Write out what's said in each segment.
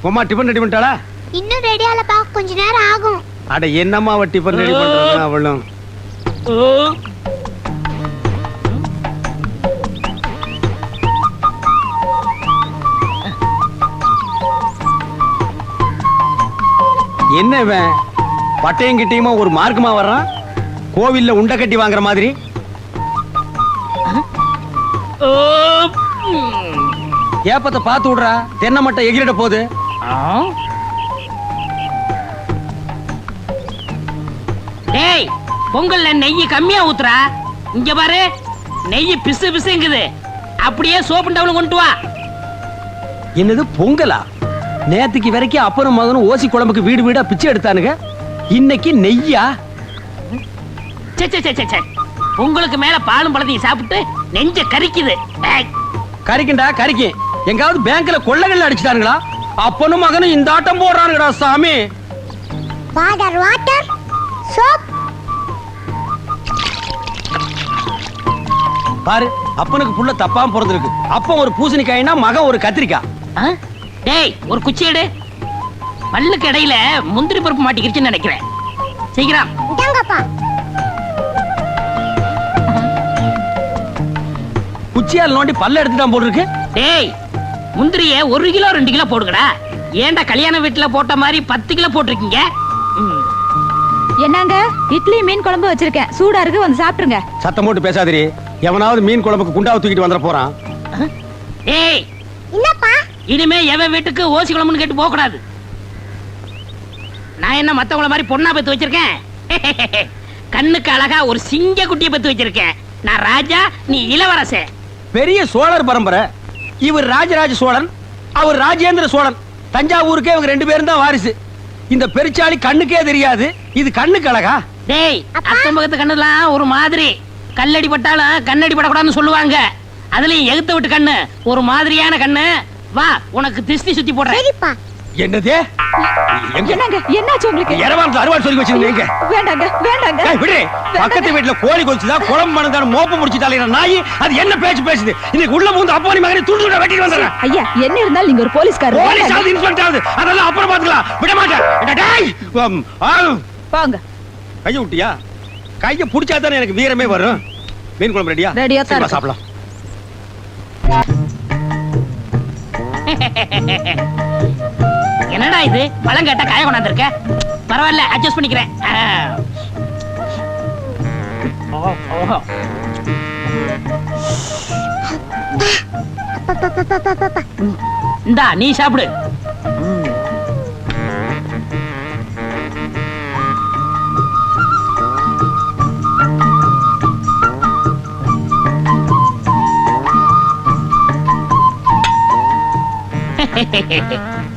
Uma tiffin ready பண்ணிட்டாளா? இன்னும் ready ஆகலப்பா, கொஞ்ச நேரம் ஆகும். அட என்னம்மா அவ டிபன் ரெடி பண்றாங்க அவளும். என்ன இவன் பட்டையும் கிட்டையுமா ஒரு மார்க்கமா வர்றான்? கோவில்ல உண்டை கட்டி வாங்குற மாதிரி. ஏப்பத்தை பார்த்து விடுறா, தென்னை மட்டை எகிரிட போகுது. டேய், பொங்கல்ல நெய் கம்மியா ஊத்துறா. இங்க பாரு, நெய் பிசு பிசுங்குது. அப்படியே சோப்பு டவுன் கொண்டு வா. என்னது பொங்கலா? நேத்துக்கு வரைக்கும் அப்பனும் மகனும் ஓசி குழம்புக்கு வீடு வீடா பிச்சை எடுத்தானுங்க, இன்னைக்கு நெய்யா? உங்களுக்கு மேல பாலும் பழத்தையும் சாப்பிட்டு நெஞ்ச கரிக்குது. கரிக்கண்டா கரிக்கு. எங்காவது பேங்க்ல கொள்ளைகள் அடிச்சுட்டானுங்களா? அப்பனும் மகனும் இந்த ஆட்டம் போடுறானுங்கடா சாமி. Water water soap. பாரு, அப்பனுக்கு புள்ள தப்பாம பிறந்திருக்கு. அப்பன் ஒரு பூசணிக்காய்னா மகன் ஒரு கத்திரிக்காய். டேய், ஒரு குச்சி எடு. பல்லுக்கு இடையில முந்திரி பருப்பு மாட்டிக்கிருச்சுன்னு நினைக்கிறேன். சீக்கிரம் இந்தாங்கப்பா. குச்சியால் நோண்டி பல்ல எடுத்துட்டான் போட்டுருக்கு. டேய், முந்திரிய 1 கிலோ 2 கிலோ போடுங்கடா. ஏன்டா கல்யாண வீட்டுல போட்ட மாதிரி 10 கிலோ போட்டிருக்கீங்க? என்னங்க, இட்லி மீன் குழம்பு வச்சிருக்கேன், சூடா இருக்கு, வந்து சாப்பிட்டுருங்க. சத்தம் போட்டு பேசாதீரி. எவனாவது மீன் குழம்புக்கு குண்டாவை தூக்கிட்டு வந்துட போறான். ஏய், என்னப்பா? இனிமே எவன் வீட்டுக்கு ஓசி குழம்புன்னு கேட்டு போக கூடாது. நான் என்ன மத்தவங்கள மாதிரி பொண்ணா பெத்து வச்சிருக்கேன்? கண்ணுக்கு அழகா ஒரு சிங்க குட்டியை பெத்து வச்சிருக்கேன். நான் ராஜா, நீ இளவரசன். பெரிய சோழர் பரம்பரை. இவர் ராஜராஜ சோழன், அவர் ராஜேந்திர சோழன். தஞ்சாவூருக்கே இவங்க 2 பேரும் தான் வாரிசு. இந்த பெருச்சாளி கண்ணுக்கே தெரியாது, இது கண்ணுக்கு அழகா? டேய், அக்கம் பக்கத்து கண்ணுலாம் ஒரு மாதிரி. கல்லடி பட்டாலும் கண்ணடி படக்கூடாதுன்னு சொல்லுவாங்க. அதுலயும் எகுத்த விட்டு கண்ணு ஒரு மாதிரியான கண்ணு. வா, உனக்கு திருஷ்டி சுத்தி போடுறேன். சரிப்பா. என்னது? என்னங்க, என்னாச்சு உங்களுக்கு? இரவான் அறுவாள் சொல்லி வச்சிருந்தீங்க. வேண்டாங்க வேண்டாங்க. விடு. பக்கத்து வீட்டுல கோழி கொல்ச்சுதா, குழம்பு மணந்தான மோப்ப முடிச்சு தலையிற நாய் அது என்ன பேச்சு பேசுது? இன்னைக்கு உள்ள மூந்து அப்பா நீ மகனை துண்டு துண்டா வெட்டிட்டு வந்தறேன். ஐயா, என்ன இருந்தாலும் நீங்க ஒரு போலீஸ்காரர். போலீஸ் ஆவது இன்ஸ்பெக்டர் ஆவது அதெல்லாம் அப்புறம் பாத்துக்கலாம். விட மாட்டேன். டேய், வாங்க. கைய விட்டியா? கைய புடிச்சா தானே எனக்கு வீரமே வரும். மீன் குழம்பு ரெடியா? ரெடியா தான். சாப்பிடலாம். என்னடா இது, பழம் கேட்டா காய கொண்டாந்துருக்க? பரவாயில்ல, அட்ஜஸ்ட் பண்ணிக்கிறேன். இந்தா, நீ சாப்பிடு.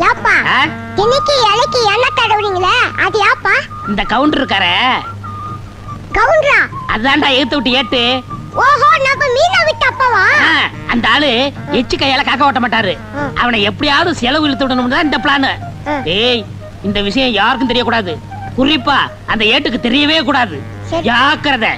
யாப்பா, இன்னைக்கு இலைக்கு எண்ணெய் தடவுறீங்களே, அது யாப்பா? இந்த கவுண்டர் இருக்காரே. கவுண்டரா? அதான்டா ஏத்து விட்டு ஏத்து. ஓஹோ, நம்ம மீனை விட்டு அப்பவா? அந்த ஆளு எச்சு கையால காக்க ஓட்ட மாட்டாரு. அவனை எப்படியாவது செலவு இழுத்து விடணும் தான் இந்த பிளான். டேய், இந்த விஷயம் யாருக்கும் தெரியக்கூடாது. குறிப்பா அந்த ஏட்டுக்கு தெரியவே கூடாது. ஜாக்கிரதை.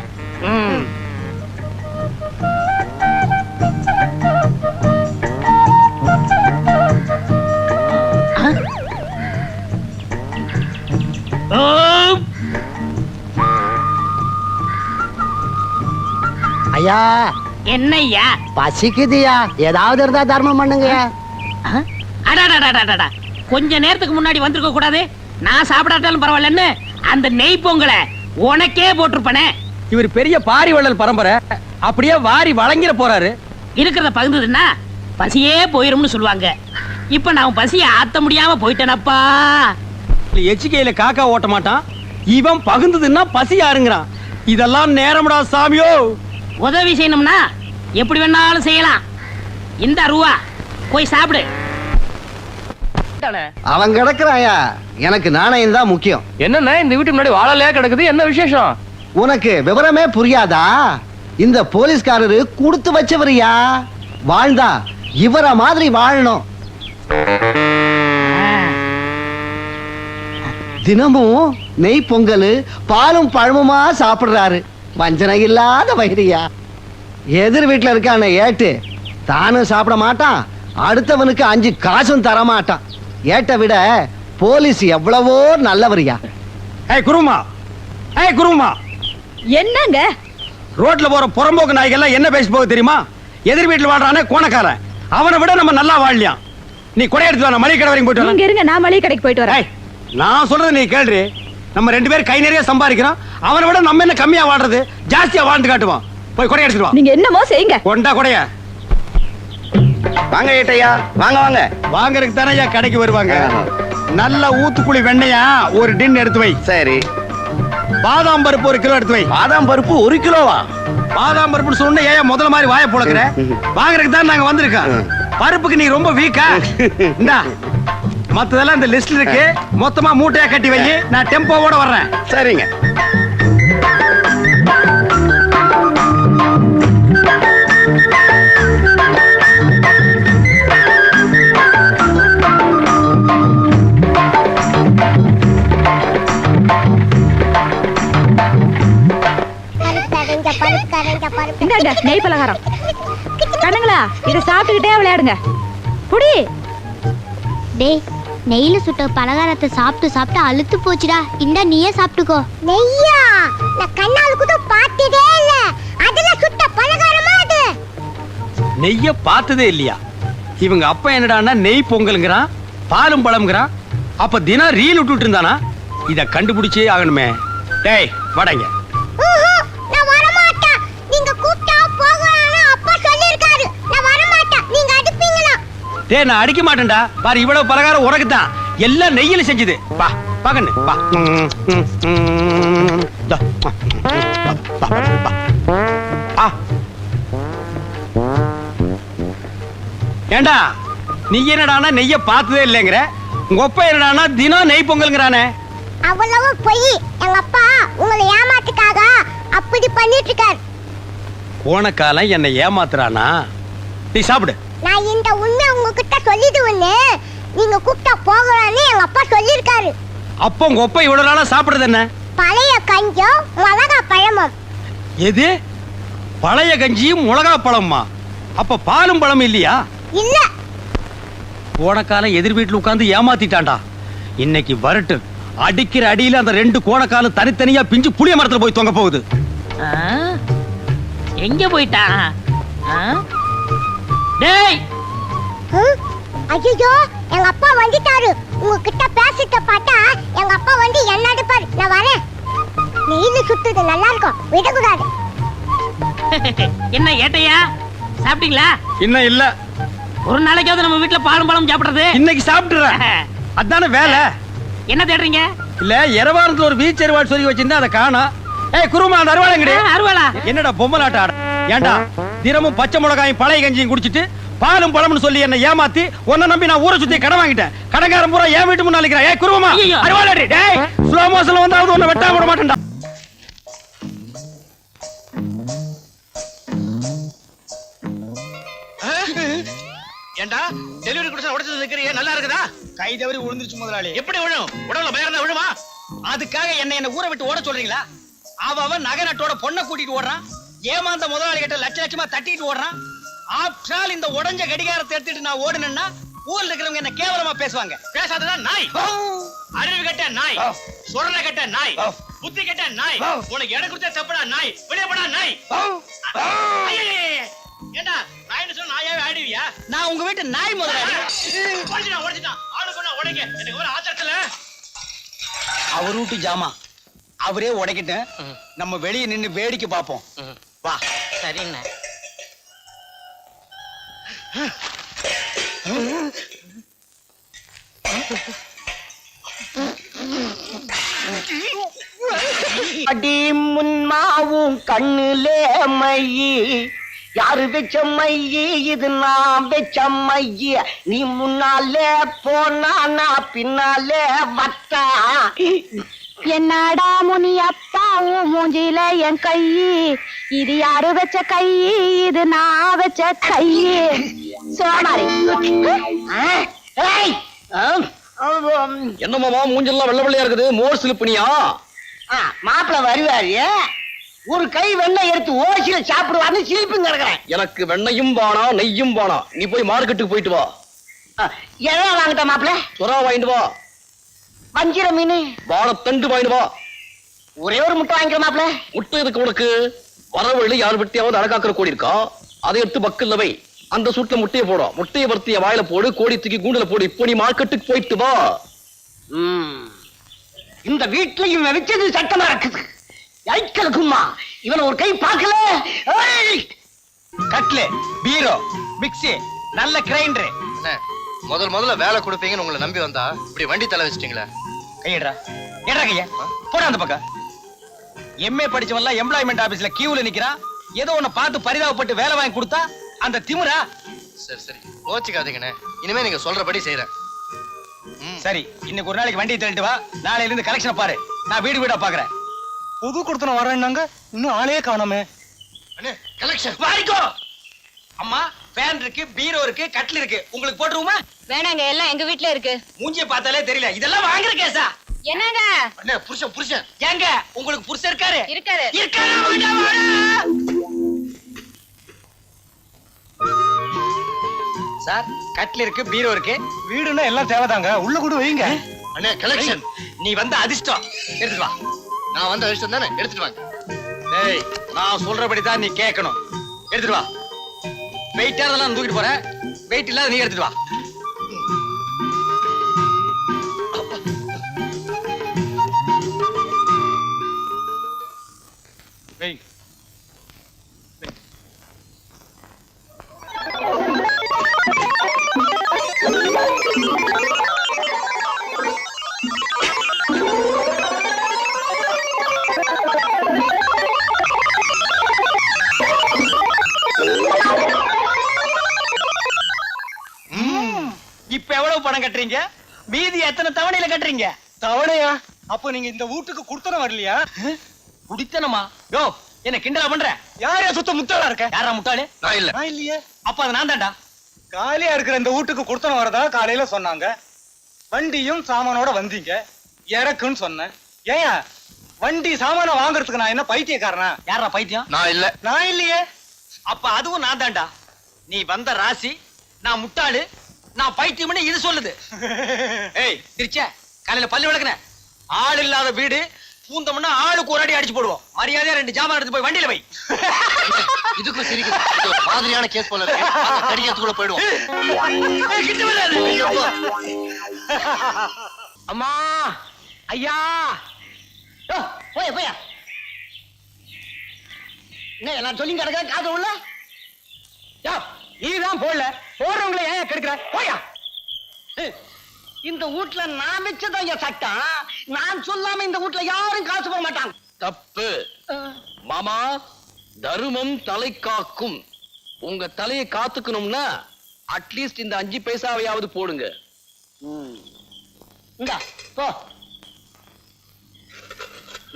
ஐயா, என்னய்யா? பசிக்குதுயா, ஏதாவது இருந்தா தர்மம் பண்ணுங்க. அடாடாடாடாடா, கொஞ்ச நேரத்துக்கு முன்னாடி வந்திருக்க கூடாது? நான் சாப்பிடாட்டாலும் பரவாயில்லன்னு அந்த நெய் பொங்கலை உனக்கே போட்டிருப்பனே. இவர் பெரிய பாரி வள்ளல் பரம்பரை, அப்படியே வாரி வழங்கிட போறாரு. இருக்கிறத பகிர்ந்ததுன்னா பசியே போயிரும்னு சொல்லுவாங்க. இப்ப நான் பசிய ஆத்த முடியாம போயிட்டேனப்பா. எச்சிக்கையில காக்கா ஓட்ட மாட்டான், இவன் பகுந்ததுன்னா பசி யாருங்கிறான். இதெல்லாம் நேரம்டா சாமியோ. உதவி செய்யணும்னா எப்படி வேணாலும் செய்யலாம். இந்த ரூபா போய் சாப்பிடு. அவன் கிடக்குறாயா, எனக்கு நாணயம் தான் முக்கியம். என்னன்னா இந்த வீட்டு முன்னாடி வாழலையா கிடக்குது, என்ன விசேஷம்? உனக்கு விவரமே புரியாதா? இந்த போலீஸ்காரரு கொடுத்து வச்சவரியா. வாழ்ந்தா இவர மாதிரி வாழணும். தினமும் நெய் பொங்கல் பாலும் பழமுமா சாப்பிடுறாரு. வஞ்சனை இல்லாத வயிறியா. எதிர் வீட்டுல இருக்கான ஏட்டு தானும் சாப்பிட மாட்டான், அடுத்தவனுக்கு 5 காசும் தர மாட்டான். ஏட்ட விட போலீஸ் எவ்வளவோ நல்லவரியா. ஏய் குருமா என்னங்க ரோட்ல போற புறம்போக்கு நாய்கள் என்ன பேசி போக தெரியுமா? எதிர் வீட்டுல வாழ்றானே கோணக்காரன், அவனை விட நம்ம நல்லா வாழலாம். நீ கொடை எடுத்து வா, நான் மளிகை கடை வரைக்கும் போயிட்டு வரேன். நீங்க இருங்க, நான் மளிகை கடைக்கு போயிட்டு வரேன். ஏய், நான் சொல்றது நீ கேள்றி. நம்ம 2 பேரும் கை நிறைய சம்பாதிக்கிறோம், அவனை விட நம்ம என்ன கம்மியா வாழ்றது, ஜாஸ்தியா வாழ்ந்து காட்டுவோம். போய் கொடை எடுத்துட்டு வா. நீங்க என்னமோ செய்யுங்க. கொண்டா கொடைய. வாங்க ஏட்டையா, வாங்க வாங்க. வாங்கறதுக்கு தானே ஐயா கடைக்கு வருவாங்க. நல்ல ஊத்துக்குழி வெண்ணையா ஒரு டின் எடுத்து வை. சரி. பாதாம் பருப்பு 1 கிலோ எடுத்து வை. பாதாம் பருப்பு 1 கிலோவா? பாதாம் பருப்பு சொன்ன ஏன் முதல்ல மாதிரி வாயை புழக்கிற? வாங்குறதுக்கு தான் நாங்க வந்திருக்கோம். பருப்புக்கு நீ ரொம்ப வீக்கா? இந்தா மத்ததெல்லாம் இந்த லிஸ்ட்ல இருக்கு, மொத்தமா மூட்டையா கட்டி வை. நான் டெம்போவோட வர்றேன். சரிங்க. இந்தாங்க நெய் பலகாரம். கண்ணுங்களா, இதை சாப்பிட்டுக்கிட்டே விளையாடுங்க. புடி. டேய், நெய்ல சுட்ட பலகாரத்தை சாப்பிட்டு சாப்பிட்டு அழுத்து போச்சுடா. இந்தா நீயே சாப்பிட்டுக்கோ. நெய்யா? நான் கண்ணால கூட பார்த்ததே இல்ல. அதுல சுட்ட பலகாரமா அது? நெய்ய பார்த்ததே இல்லையா? இவங்க அப்பா என்னடான்னா நெய் பொங்கல்ங்கிறான், பாலும் பழம்ங்கிறான். அப்ப தினம் ரீல் விட்டுட்டு இருந்தானா? இத கண்டுபிடிச்சே ஆகணுமே. டேய் வடங்க. நான் வர மாட்டேன். நீங்க கூப்பிட்டா போகலாம்னு அப்பா சொல்லிருக்காரு. நான் வர மாட்டேன். நீங்க அடிப்பீங்களா? டேய் நான் அடிக்க மாட்டேன்டா. பாரு இவ்வளவு பலகாரம் உனக்கு தான். எல்லாம் நெய்யில செஞ்சது. வா பாக்கண்ணு வா. ஏண்டா நீ என்னடானா நெய்ய பார்த்ததே இல்லைங்கிற, உங்க அப்பா என்னடானா தினம் நெய் பொங்கல்ங்கிறானே. அவ்வளவு பொய். எங்க அப்பா உங்களை ஏமாத்துக்காக அப்படி பண்ணிட்டு இருக்காரு. போனக்காலம் என்னை ஏமாத்துறானா? நீ சாப்பிடு. நான் இந்த உண்மை உங்ககிட்ட சொல்லிடுவேன்னு நீங்க கூப்பிட்டா போகலான்னு எங்க அப்பா சொல்லிருக்காரு. அப்போ உங்க அப்பா இவ்வளவு நாளா சாப்பிடுறது என்ன? பழைய கஞ்சம் மிளகா பழமும். எது? பழைய கஞ்சியும் மிளகா பழமா? அப்ப பாலும் பழம் இல்லையா? இல்ல. கோணக்காலம் எதிர் வீட்டுல உட்கார்ந்து ஏமாத்திட்டான்டா. இன்னைக்கு வரட்டு அடிக்கிற அடியில அந்த 2 கோணக்காலம் தனித்தனியா பிஞ்சு புளிய மரத்துல போய் தொங்க போகுது. எங்க போயிட்டான்? டேய் ஐயோ, எங்க அப்பா வந்துட்டாரு. உங்ககிட்ட பேசிட்ட பார்த்தா எங்க அப்பா வந்து என்ன அடிப்பாரு. நான் வரேன். நெய்ல சுத்துது நல்லா இருக்கும், விடக்கூடாது. என்ன ஏட்டையா, சாப்பிட்டீங்களா? இன்னும் இல்ல. ஒரு நாளைக்காவது நம்ம வீட்டுல பாலும் பழம் சாப்பிடுறது. இன்னைக்கு சாப்பிட்டுறேன். அதானே வேலை. என்ன தேடுறீங்க? இல்ல எரவாரத்துல ஒரு வீச்சு அருவாள் சொல்லி வச்சிருந்தா அதை காணோம். ஏய் குருமா, அந்த அருவாளை அருவாளா? என்னடா பொம்மலாட்ட ஆட? ஏண்டா தினமும் பச்சை மிளகாயும் பழைய கஞ்சியும் குடிச்சிட்டு பாலும் பழம்னு சொல்லி என்ன ஏமாத்தி உன்னை நம்பி நான் ஊரை சுத்தி கடன் வாங்கிட்டேன். கடங்காரன் பூரா என் வீட்டு முன்னால நிக்கிறா. ஏய் குருமா, அருவாளடி. டேய் ஸ்லோ மோஷன்ல வந்தாவது உன்னை வெட்டாம விட மாட்டேன்டா. ஏண்டா டெலிவரி கொடுத்தா உடைச்சு நிக்கிறியே, நல்லா இருக்குதா? கை தவறி விழுந்துருச்சு முதலாளி. எப்படி விழும்? உடம்புல பயம் இருந்தா விழுமா? அதுக்காக என்ன ஊரை விட்டு ஓட சொல்றீங்களா? அவன் நகை நட்டோட பொண்ணை கூட்டிட்டு ஓடுறான். ஏமாந்த முதலாளி கிட்ட லட்சமா தட்டிட்டு ஓடுறான். ஆப்ஷால் இந்த உடஞ்ச கடிகாரத்தை எடுத்துட்டு நான் ஓடுனேன்னா ஊர்ல இருக்கிறவங்க என்ன கேவலமா பேசுவாங்க. பேசாதடா நாய். அறிவு கட்ட நாய், சொரண கட்ட நாய், புத்தி கட்ட நாய். உனக்கு இடம் கொடுத்தா தப்புடா நாய். வெளியே போடா நாய். ஏண்டா நாய்னு சொன்னா நாயாவே ஆடுவியா? நான் உங்க வீட்டு நாய் முதலாளி. உடைச்சிட்டான் ஆளுக்கு ஒண்ணு உடைக்க. எனக்கு ஒரு ஆத்திரத்துல அவர் வீட்டு ஜாமா அவரே உடைக்கிட்டு நம்ம வெளியே நின்னு வேடிக்கை பார்ப்போம். வா. சரிண்ணே. அடி முன்மாவும் கண்ணுலே மையி, யாரு வச்ச மையி? இது நான் வச்ச மையி. நீ முன்னாலே போனா நான் பின்னாலே வட்டா. என்னடா முனியப்பா உன் மூஞ்சில என் கை? இது யாரு வச்ச கை? இது நான் வச்ச கை. சோமாரி. என்னமாமா மூஞ்செல்லாம் வெள்ள வெள்ளையா இருக்குது? மோர் சிலுப்பனியா? மாப்பிள்ள வருவாரு, ஒரு கை வெண்ணெய் எடுத்து ஓசியில சாப்பிடுவான்னு சிரிப்பு கிடக்குறேன். எனக்கு வெண்ணையும் பானா நெய்யும் பானா. நீ போய் மார்க்கெட்டுக்கு போயிட்டு வா. எவ்வளவு வாங்கிட்ட மாப்பிள? சுறா வாங்கிட்டு வா, வஞ்சிர மீன் வாழைத்தண்டு வாங்கிட்டு வா. ஒரே ஒரு முட்டை வாங்கிக்கிற மாப்பிள. முட்டை எதுக்கு உனக்கு? வரவழி யார் வெட்டியாவது அழகாக்குற கோடி இருக்கா, அதை எடுத்து பக்கல்ல வை. அந்த சூட்ல முட்டையை போடும், முட்டையை வறுத்திய வாயில போடு, கோடி தூக்கி கூண்டுல போடு. இப்போ நீ மார்க்கெட்டுக்கு போயிட்டு வா. இந்த வீட்டுல இவன் வச்சது சட்டமா இருக்குது. ஐக்கலுக்குமா இவன் ஒரு கை பார்க்கல. கட்லு, பீரோ, மிக்ஸி, நல்ல கிரைண்டர். முதல்ல வேலை கொடுப்பீங்கன்னு உங்களை நம்பி வந்தா இப்படி வண்டி தலை வச்சிட்டீங்களே. கையடா ஏடா கையா போடா அந்த பக்கம். எம்ஏ படிச்சவன்லாம் எம்ப்ளாய்மெண்ட் ஆபீஸ்ல கியூல நிக்கிறான். ஏதோ உன்னை பார்த்து பரிதாபப்பட்டு வேலை வாங்கி கொடுத்தா அந்த திமிரா? சரி கோச்சிக்காதீங்கண்ணே, இனிமே நீங்க சொல்றபடி செய்யறேன். சரி, இன்னைக்கு ஒரு நாளைக்கு வண்டியை தள்ளிட்டு வா. நாளையில இருந்து கலெக்ஷன் பாரு, நான் வீடு வீடா பாக்குறேன். புது கொடுத்தன வரேன்னாங்க, இன்னும் ஆளே காணோமே. கலெக்ஷன் வாரிக்கோ. அம்மா, ஃபேன் இருக்கு, பீரோ இருக்கு, கட்டில் இருக்கு. உங்களுக்கு போட்டுருமா? வேணாங்க, எல்லாம் எங்க வீட்ல இருக்கு. மூஞ்சிய பார்த்தாலே தெரியல, இதெல்லாம் வாங்குற கேஸா? என்னங்க? அண்ணே, புருஷன் ஏங்க உங்களுக்கு புருஷன் இருக்காரு? இருக்காரு. இருக்காரா? வாடா, வாடா. சார், கட்டில் இருக்கு, பீரோ இருக்கு. வீடுன்னா எல்லாம் தேவைதாங்க, உள்ள கூட வைங்க. அண்ணே, கலெக்ஷன். நீ வந்த அதிர்ஷ்டம். எடுத்துட்டு வா. நான் வந்த விஷயம் தானே, எடுத்துட்டு வாங்க. டேய், நான் சொல்றபடி தான் நீ கேட்கணும். எடுத்துட்டு வா. வெயிட்டா அதெல்லாம் தூக்கிட்டு போறேன், வெயிட் இல்லாத நீ எடுத்துட்டு வா. வெய். இப்ப எவ்வளவு பணம் கட்டுறீங்க? மீதி எத்தனை தவணையில கட்டுறீங்க? தவணையா? அப்ப நீங்க இந்த வீட்டுக்கு குடுத்தன வரலையா? குடித்தனமா? யோ, என்ன கிண்டலா பண்ற? யாரையா சுத்த முட்டாளா இருக்க? யாரா முட்டாளு? நான் இல்ல. நான் இல்லையே. அப்ப அது நான் தான்டா. காலியா இருக்கிற இந்த வீட்டுக்கு குடுத்தன வரதா காலையில சொன்னாங்க. வண்டியும் சாமானோட வந்தீங்க, இறக்குன்னு சொன்னேன். ஏயா வண்டி சாமான வாங்குறதுக்கு நான் என்ன பைத்தியக்காரனா? யாரா பைத்தியம்? நான் இல்ல. நான் இல்லையே. அப்ப அதுவும் நான் தான்டா. நீ வந்த ராசி, நான் முட்டாளு, நான் பைத்தியம்னு இது சொல்லுது. ஏய் திருச்ச, காலையில பல்லு விளக்குன. ஆள் இல்லாத வீடு பூந்தம்னா ஆளுக்கு ஒரு அடி அடிச்சு போடுவோம். மரியாதையா 2 ஜாமான் எடுத்து போய் வண்டியில வை. இதுக்கும் சிரிக்குது. இது ஒரு மாதிரியான கேஸ் போல இருக்கு. கடிக்கிறதுக்குள்ள போயிடுவோம். ஏய், கிட்ட வராத. அம்மா, ஐயா. போயா என்ன நான் சொல்லி கிடக்க காது உள்ள. நீதான் போடல, போடுறவங்களை ஏன் கெடுக்கிற? போயா. இந்த வீட்டுல நான் வச்சதான் என் சட்டம். நான் சொல்லாம இந்த வீட்டுல யாரும் காசு போட மாட்டாங்க. தப்பு மாமா. தருமம் தலை காக்கும். உங்க தலையை காத்துக்கணும்னா அட்லீஸ்ட் இந்த 5 பைசாவையாவது போடுங்க. இங்க போ.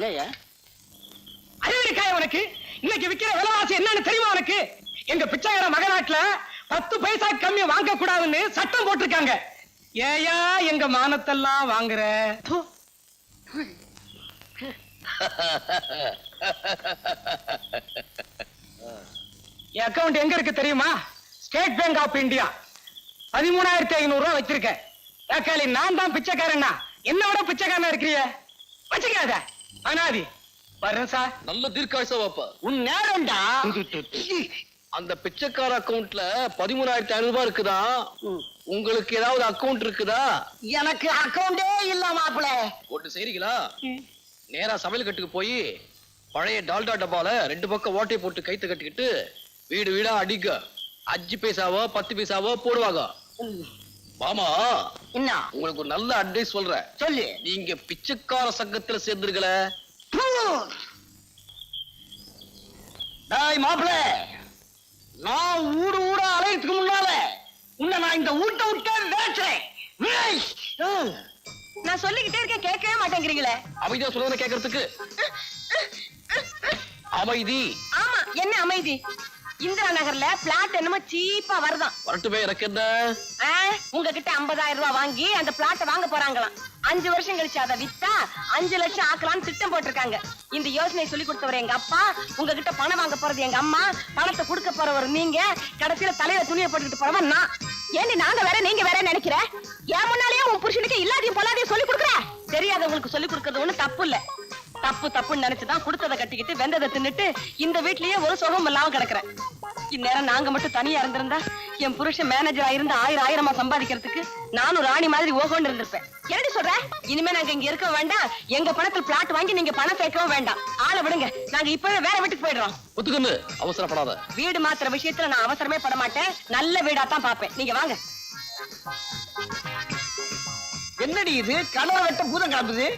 ஏயா அறிவிக்காய உனக்கு? இன்னைக்கு விக்கிற விலைவாசி என்னன்னு தெரியுமா உனக்கு? எங்க பிச்சைக்கார மகநாட்டுல 10 பைசா கம்மி வாங்க கூடாதுன்னு சட்டம் போட்டிருக்காங்க. ஏயா எங்க மானத்தெல்லாம் வாங்குற? என் அக்கவுண்ட் எங்க இருக்கு தெரியுமா? State bank of India. 13,500 ரூபாய் வச்சிருக்கேன். ஏக்காளி, நான் தான் பிச்சைக்காரன்னா என்னோட பிச்சைக்காரனா இருக்கிறிய? வச்சுக்காத அனாதி. வர்றேன் சார். நல்ல தீர்க்காயுசா வாப்பா. உன் நேரம்டா. அந்த பிச்சைக்கார அக்கவுண்ட்ல 13,500 ரூபாய் இருக்குதா? உங்களுக்கு ஏதாவது அக்கவுண்ட் இருக்குதா? எனக்கு அக்கவுண்டே இல்ல மாப்பிள. ஒட்டு செய்றீங்களா? நேரா சமையல் கட்டுக்கு போய் பழைய டால்டா டப்பால 2 பக்கம் ஓட்டை போட்டு கைத்து கட்டிக்கிட்டு வீடு வீடா அடிக்க. 5 பைசாவோ 10 பைசாவோ போடுவாங்க. மாமா, என்ன உங்களுக்கு ஒரு நல்ல அட்வைஸ் சொல்றேன். சொல்லு. நீங்க பிச்சைக்கார சங்கத்துல சேர்ந்துருக்கல. டேய் மாப்பிள, நான் ஊடு ஊடா அலையறதுக்கு முன்னால உன்னை நான் இந்த ஊட்ட விட்டே வேச்சேன். நான் சொல்லிக்கிட்டே இருக்கேன், கேட்கவே மாட்டேங்கிறீங்களே. அமைதியா சொல்றத கேட்கறதுக்கு. அமைதி. ஆமா, என்ன அமைதி? இந்திரா நகர்ல பிளாட் என்னமோ சீப்பா வருதான். வரட்டுமே, எனக்கு என்ன? உங்ககிட்ட 50,000 ரூபாய் வாங்கி அந்த பிளாட்டை வாங்க போறாங்களாம். 5 வருஷம் கழிச்சு அதை வித்தா 5 லட்சம் ஆக்கலாம்னு திட்டம் போட்டிருக்காங்க. இந்த யோசனை சொல்லி கொடுத்தவர் எங்க அப்பா, உங்ககிட்ட பணம் வாங்க போறது எங்க அம்மா, பணத்தை கொடுக்க போறவர் நீங்க, கடைசியில தலையில துணியை போட்டுக்கிட்டு போறவன் நான். ஏண்டி நாங்க வேற நீங்க வேற நினைக்கிற? ஏன் முன்னாலேயே உன் புருஷனுக்கு இல்லாதையும் பொல்லாதையும் சொல்லி கொடுக்குற? தெரியாதவங்களுக்கு சொல்லி கொடுக்கறது ஒண்ணு தப்பு இல்ல. தப்புன்னு நினைச்சுதான் கொடுத்ததை கட்டிக்கிட்டு வெந்ததை தின்னுட்டு இந்த வீட்லயே ஒரு சுகம் இல்லாம கிடக்குறேன். இந்நேரம் நாங்க மட்டும் தனியா இருந்திருந்தா என் புருஷன் மேனேஜரா இருந்து ஆயிரமா சம்பாதிக்கிறதுக்கு நானும் ராணி மாதிரி ஓகோன்னு இருந்திருப்பேன். என்னடி சொல்ற? இனிமே நாங்க இங்க இருக்க வேண்டாம். எங்க பணத்தில் பிளாட் வாங்கி நீங்க பணம் சேர்க்கவும் வேண்டாம். ஆளை விடுங்க, நாங்க இப்பவே வேற வீட்டுக்கு போயிடுறோம். ஒத்துக்கொண்டு அவசரப்படாத. வீடு மாத்திர விஷயத்துல நான் அவசரமே பட மாட்டேன். நல்ல வீடா தான் பாப்பேன். நீங்க வாங்க. என்னடி இது? கனவை வெட்ட பூதம் கிளம்புது.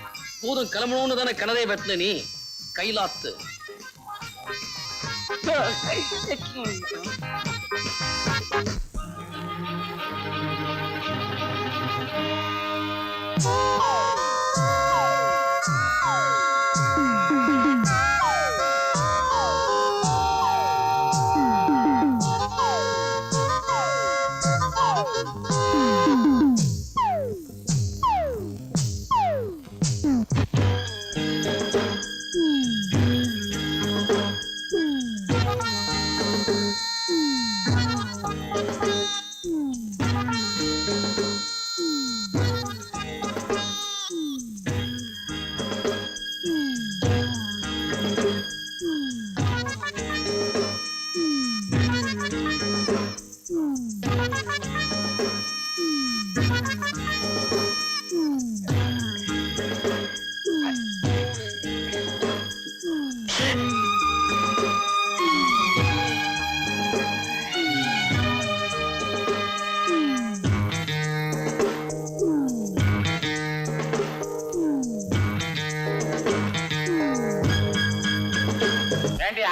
பூதம் கிளம்பணும்னு தானே கிணறே வெட்டின நீ. கைலாத்து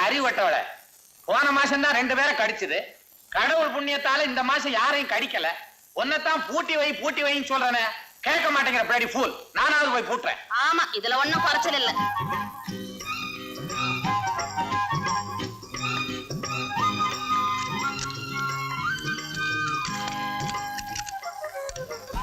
அறிவட்டவள போன மாசம் தான் 2 பேரை கடிச்சது. கடவுள் புண்ணியத்தால இந்த மாசம் யாரையும் கடிக்கல. ஒன்னதான் பூட்டி வைன்னு சொல்றேனே, கேட்க மாட்டேங்கிற பிளடி ஃபூல். நானாவது போய் பூட்டுறேன். ஆமா, இதுல ஒண்ணும் குறைச்சல் இல்ல.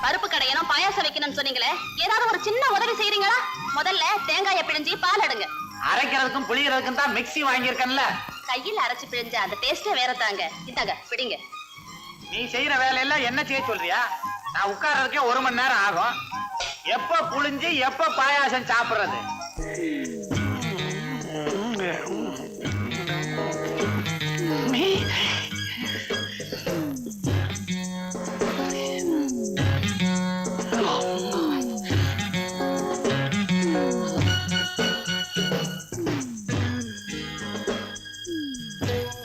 பருப்பு கடையணும் பாயாசம் வைக்கணும்னு சொன்னீங்களே, ஏதாவது ஒரு சின்ன உதவி செய்யறீங்களா? முதல்ல தேங்காயை பிழிஞ்சி பால் எடுங்க. அரைக்கிறதுக்கும் புளியறதுக்கும் தான் மிக்ஸி வாங்கியிருக்கேன்ல. கையில் அரைச்சு பிழிஞ்ச அந்த டேஸ்டே வேற தாங்க. இந்தாங்க பிடிங்க. நீ செய்யற வேலையெல்லாம் என்ன செய்ய சொல்றியா? நான் உட்கார்றதுக்கே 1 மணி நேரம் ஆகும். எப்ப புளிஞ்சு எப்ப பாயாசம் சாப்பிடுறது?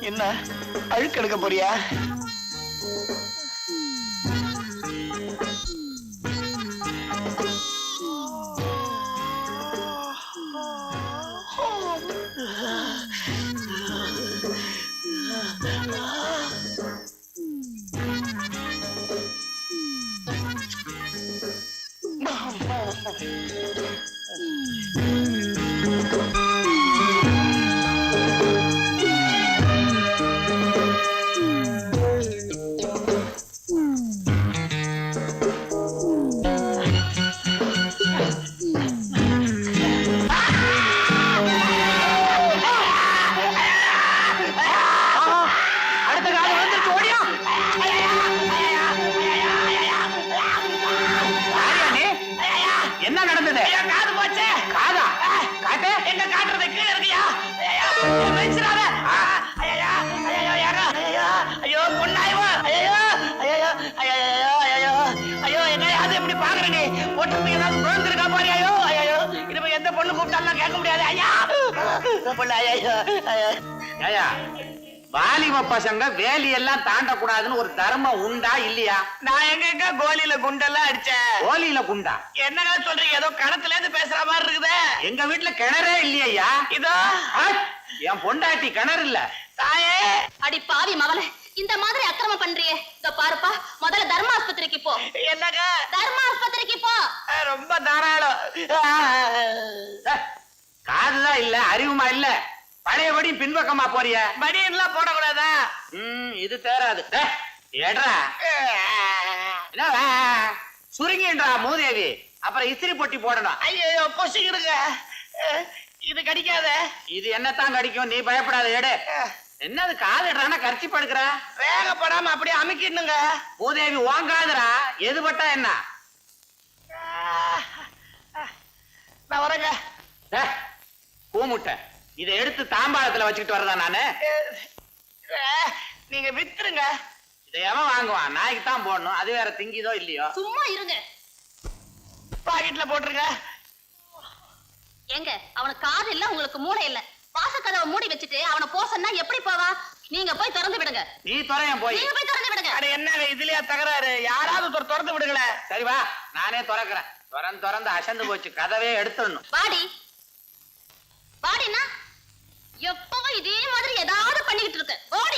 என்ன அழுக்கு எடுக்க போறியா? வாலிப பசங்க வேலி எல்லாம் தாண்டக்கூடாதுன்னு ஒரு தர்மம் உண்டா இல்லையா? நான் எங்க கோலியில குண்டெல்லாம் அடிச்சேன். கோலியில குண்டா? என்னங்க சொல்றீங்க? ஏதோ கிணத்துல இருந்து பேசுற மாதிரி இருக்குதே. எங்க வீட்டுல கிணறே இல்லையா? இதோ என் பொண்டாட்டி கிணறு இல்ல. தாயே அடி பாவி மவள, இந்த மாதிரி அக்கிரமம் பண்றியே. இதோ பாருப்பா, முதல்ல தர்ம ஆஸ்பத்திரிக்கு போ. என்னங்க? தர்ம ஆஸ்பத்திரிக்கு போ. ரொம்ப தாராளம். காதுதான் இல்ல, அறிவுமா இல்ல. பழையபடி பின்பக்கமா போறிய? பனியன்லாம் போடக்கூடாதா? இது தேராது. ஏட்ரா என்ன சுருங்கின்றா மூதேவி. அப்புறம் இஸ்திரி பொட்டி போடணும். ஐயோ பொசிக்கிடுங்க. இது கடிக்காத. இது என்னத்தான் கடிக்கும், நீ பயப்படாத. எடு. என்னது காதுடுறானா கரிச்சி படுக்கிற? வேகப்படாம அப்படியே அமுக்கிடுங்க. மூதேவி ஓங்காதுரா. எது பட்டா என்ன? நான் வரேங்க. பூமுட்டை இதை எடுத்து தாம்பாளத்துல வச்சுக்கிட்டு வரதா நானு? நீங்க வித்துருங்க. இதை எவன் வாங்குவான்? நாய்க்கு தான் போடணும். அது வேற திங்கிதோ இல்லையோ. சும்மா இருங்க. பாக்கெட்ல போட்டுருங்க. எங்க அவனுக்கு காது இல்ல, உங்களுக்கு மூளை இல்ல. வாசக்கதவை மூடி வச்சுட்டு அவனை போ சொன்னா எப்படி போவா? நீங்க போய் திறந்து விடுங்க. நீ துறையன் போய். நீங்க போய் திறந்து விடுங்க. அட என்னங்க இதுலயா தகராறு? யாராவது திறந்து விடுங்களேன். சரி வா, நானே திறக்கிறேன். திறந்து அசந்து போச்சு. கதவே எடுத்துடணும். வாடி வாடினா எப்பவும் இதே மாதிரி ஏதாவது பண்ணிக்கிட்டு இருக்க. வாடி.